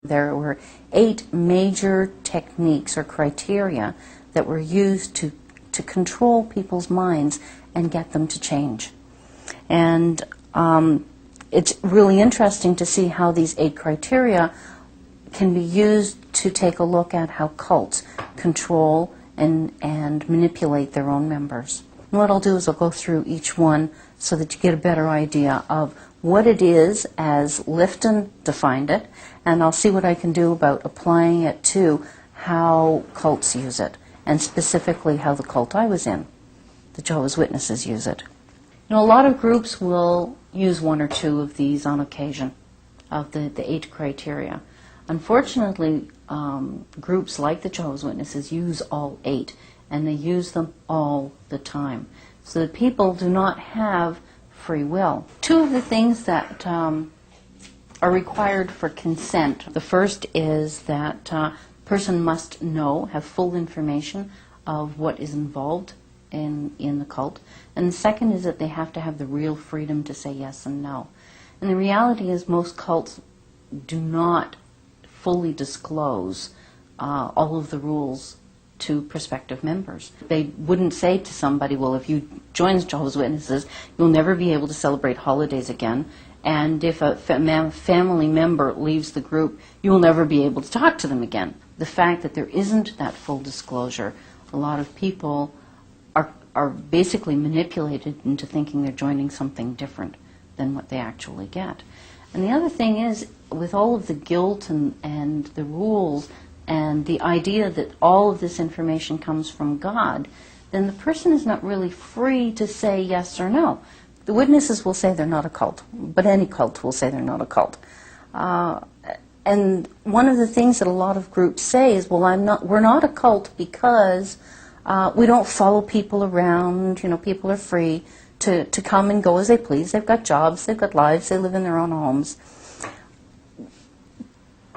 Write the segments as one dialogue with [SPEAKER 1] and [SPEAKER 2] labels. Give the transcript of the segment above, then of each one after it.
[SPEAKER 1] There were 8 major techniques or criteria that were used to control people's minds and get them to change. And it's really interesting to see how these 8 criteria can be used to take a look at how cults control and manipulate their own members. And what I'll do is I'll go through each one so that you get a better idea of what it is as Lifton defined it, and I'll see what I can do about applying it to how cults use it, and specifically how the cult I was in, the Jehovah's Witnesses, use it. You know, a lot of groups will use 1 or 2 of these on occasion, of the 8 criteria. Unfortunately, groups like the Jehovah's Witnesses use all 8, and they use them all the time. So that people do not have free will. 2 of the things that are required for consent. The first is that a person must know, have full information of what is involved in the cult. And the second is that they have to have the real freedom to say yes and no. And the reality is most cults do not fully disclose all of the rules to prospective members. They wouldn't say to somebody, well, if you join the Jehovah's Witnesses, you'll never be able to celebrate holidays again, and if a family member leaves the group, you'll never be able to talk to them again. The fact that there isn't that full disclosure, a lot of people are basically manipulated into thinking they're joining something different than what they actually get. And the other thing is, with all of the guilt and the rules and the idea that all of this information comes from God, then the person is not really free to say yes or no. The witnesses will say they're not a cult, but any cult will say they're not a cult. And one of the things that a lot of groups say is, well, we're not a cult because we don't follow people around. You know, people are free to come and go as they please. They've got jobs, they've got lives, they live in their own homes.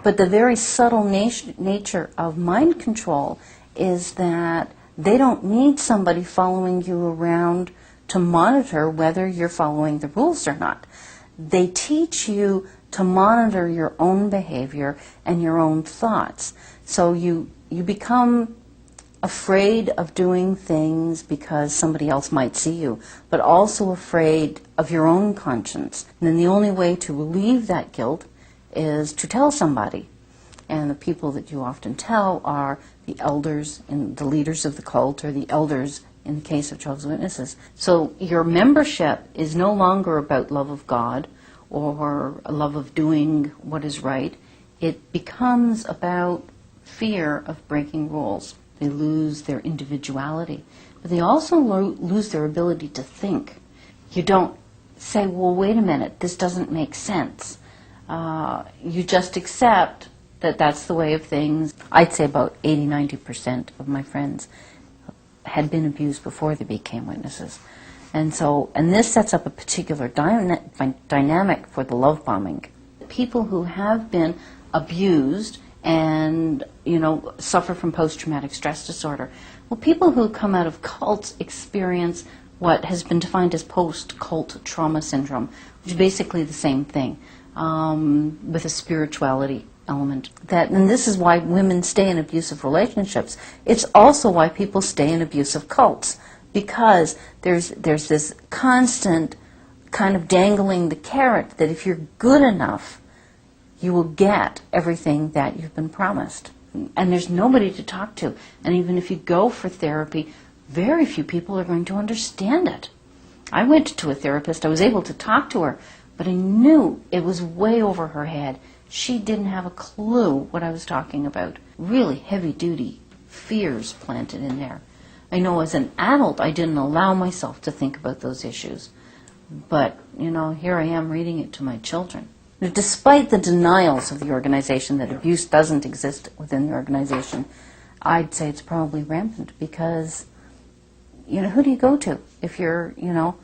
[SPEAKER 1] But the very subtle nature of mind control is that they don't need somebody following you around to monitor whether you're following the rules or not. They teach you to monitor your own behavior and your own thoughts. So you become afraid of doing things because somebody else might see you, but also afraid of your own conscience. And then the only way to relieve that guilt is to tell somebody. And the people that you often tell are the elders and the leaders of the cult, or the elders in the case of Jehovah's Witnesses. So your membership is no longer about love of God or a love of doing what is right. It becomes about fear of breaking rules. They lose their individuality, but they also lose their ability to think. You don't say, well, wait a minute, this doesn't make sense. You just accept that that's the way of things. I'd say about 80-90% of my friends had been abused before they became witnesses. And this sets up a particular dynamic for the love bombing. People who have been abused and, you know, suffer from post-traumatic stress disorder. Well, people who come out of cults experience what has been defined as post-cult trauma syndrome, which is basically the same thing, with a spirituality element. And this is why women stay in abusive relationships. It's also why people stay in abusive cults, because there's this constant kind of dangling the carrot that if you're good enough, you will get everything that you've been promised. And there's nobody to talk to. And even if you go for therapy, very few people are going to understand it. I went to a therapist. I was able to talk to her, but I knew it was way over her head. She didn't have a clue what I was talking about. Really heavy-duty fears planted in there. I know as an adult I didn't allow myself to think about those issues. But, you know, here I am reading it to my children. Despite the denials of the organization that abuse doesn't exist within the organization, I'd say it's probably rampant because, you know, who do you go to if you're, you know,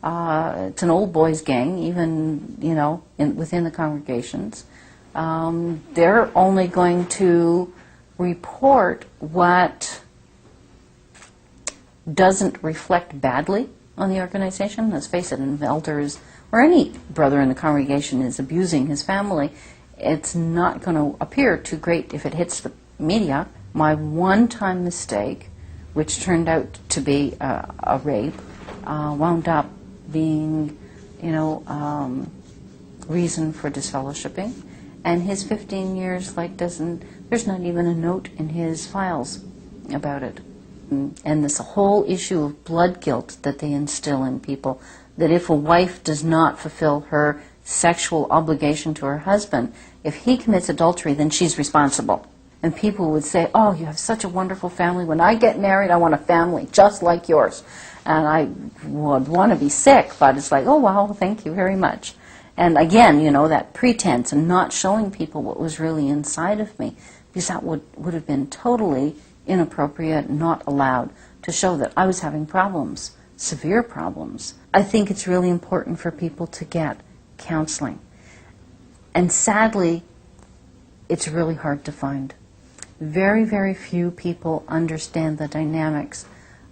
[SPEAKER 1] it's an old boys gang, even, you know, within the congregations. They're only going to report what doesn't reflect badly on the organization. Let's face it, an elder is, or any brother in the congregation is abusing his family, it's not going to appear too great if it hits the media. My one-time mistake, which turned out to be a rape, wound up being, reason for disfellowshipping. And his 15 years, there's not even a note in his files about it. And this whole issue of blood guilt that they instill in people, that if a wife does not fulfill her sexual obligation to her husband, if he commits adultery, then she's responsible. And people would say, oh, you have such a wonderful family. When I get married, I want a family just like yours. And I would want to be sick, but it's like, oh, wow, thank you very much. And again, that pretense and not showing people what was really inside of me, because that would have been totally inappropriate, not allowed, to show that I was having problems, severe problems. I think it's really important for people to get counseling. And sadly, it's really hard to find. Very, very few people understand the dynamics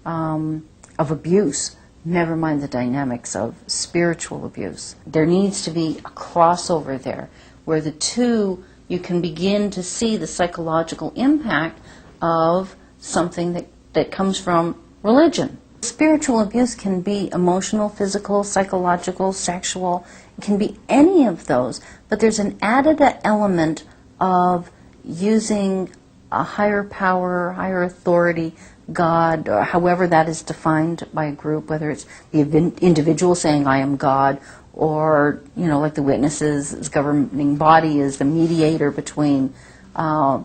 [SPEAKER 1] of abuse, never mind the dynamics of spiritual abuse. There needs to be a crossover there, where the two, you can begin to see the psychological impact of something that comes from religion. Spiritual abuse can be emotional, physical, psychological, sexual. It can be any of those, but there's an added element of using a higher power, higher authority, God, or however that is defined by a group, whether it's the individual saying, I am God, or, like the Witnesses, this governing body is the mediator between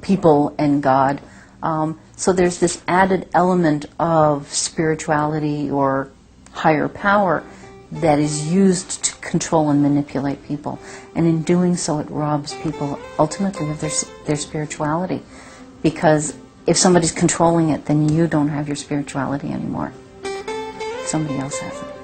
[SPEAKER 1] people and God. So there's this added element of spirituality or higher power that is used to control and manipulate people. And in doing so, it robs people ultimately of their spirituality. Because if somebody's controlling it, then you don't have your spirituality anymore. Somebody else has it.